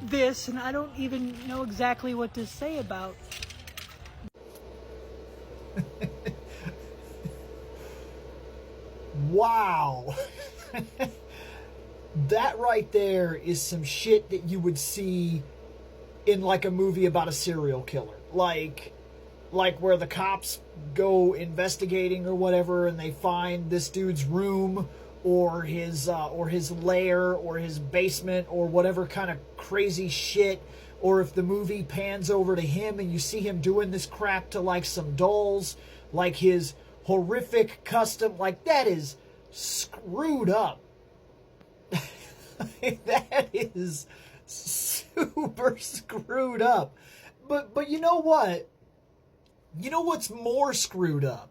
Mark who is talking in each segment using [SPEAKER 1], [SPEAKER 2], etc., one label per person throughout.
[SPEAKER 1] this, and I don't even know exactly what to say about.
[SPEAKER 2] Wow. That right there is some shit that you would see in like a movie about a serial killer. Like where the cops go investigating or whatever and they find this dude's room or his lair or his basement or whatever kind of crazy shit, or if the movie pans over to him and you see him doing this crap to like some dolls, like his horrific custom, like that is screwed up. That is super screwed up. But you know what? You know what's more screwed up?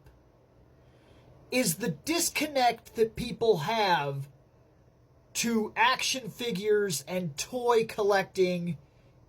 [SPEAKER 2] Is the disconnect that people have to action figures and toy collecting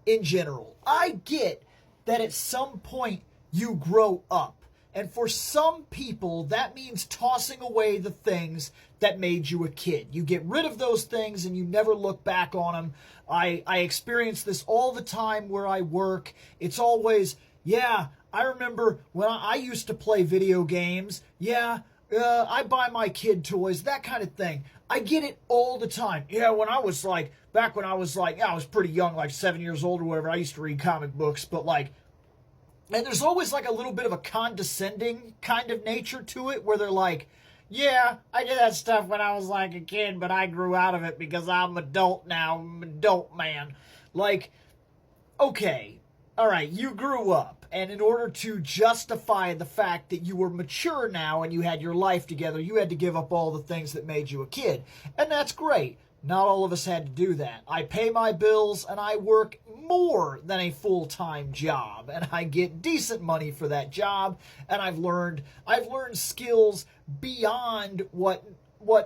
[SPEAKER 2] in general. I get that at some point you grow up. And for some people, that means tossing away the things that made you a kid. You get rid of those things and you never look back on them. I experience this all the time where I work. It's always, yeah, I remember when I used to play video games. Yeah, I buy my kid toys, that kind of thing. I get it all the time. Yeah, back when I was I was pretty young, like 7 years old or whatever, I used to read comic books, but and there's always like a little bit of a condescending kind of nature to it where they're like, yeah, I did that stuff when I was like a kid, but I grew out of it because I'm an adult now. I'm an adult man. Like, okay, all right, you grew up, and in order to justify the fact that you were mature now and you had your life together, you had to give up all the things that made you a kid. And that's great. Not all of us had to do that. I pay my bills and I work more than a full-time job, and I get decent money for that job, and I've learned skills beyond what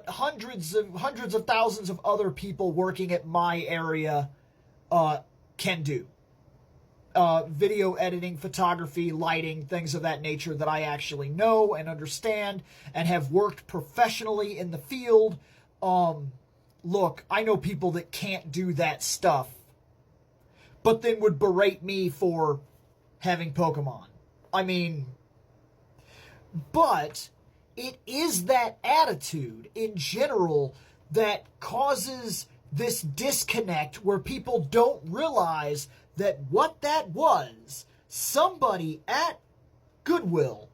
[SPEAKER 2] hundreds of thousands of other people working at my area can do. Video editing, photography, lighting, things of that nature that I actually know and understand and have worked professionally in the field. Look, I know people that can't do that stuff, but then would berate me for having Pokemon. I mean, but it is that attitude in general that causes this disconnect where people don't realize that what that was, somebody at Goodwill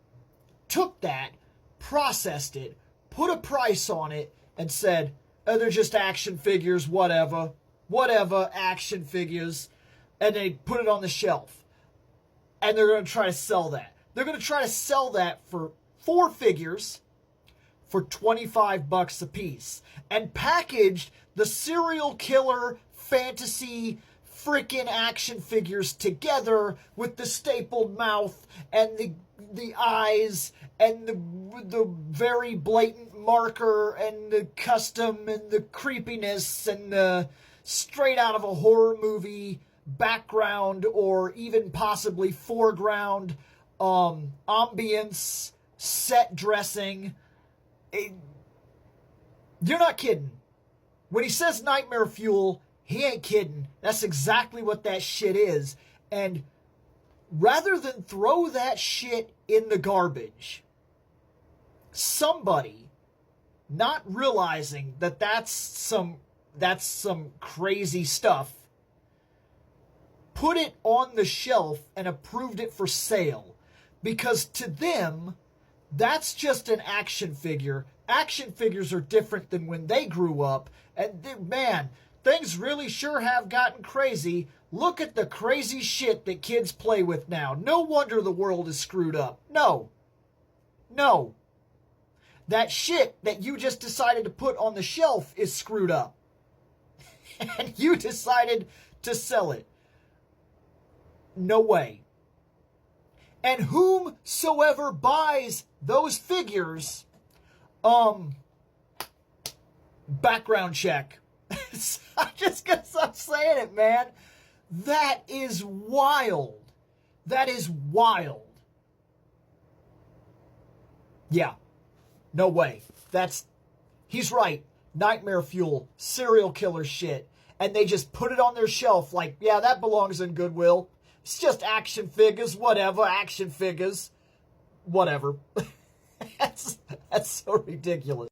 [SPEAKER 2] took that, processed it, put a price on it, and said, oh, they're just action figures, whatever, action figures, and they put it on the shelf. And they're going to try to sell that. They're going to try to sell that for 4 figures for $25 a piece, and packaged the serial killer fantasy freaking action figures together with the stapled mouth and the eyes and the very blatant marker and the custom and the creepiness and the straight out of a horror movie background or even possibly foreground ambience, set dressing. You're not kidding. When he says nightmare fuel, he ain't kidding. That's exactly what that shit is. And rather than throw that shit in the garbage, somebody, not realizing that that's some crazy stuff, put it on the shelf and approved it for sale. Because to them, that's just an action figure. Action figures are different than when they grew up. And man, things really sure have gotten crazy. Look at the crazy shit that kids play with now. No wonder the world is screwed up. No. That shit that you just decided to put on the shelf is screwed up. And you decided to sell it. No way. And whomsoever buys those figures, background check. I'm just gonna stop saying it, man. That is wild. That is wild. Yeah. No way. He's right. Nightmare fuel, serial killer shit. and they just put it on their shelf like, yeah, that belongs in Goodwill. It's just action figures, whatever, action figures, whatever. That's so ridiculous.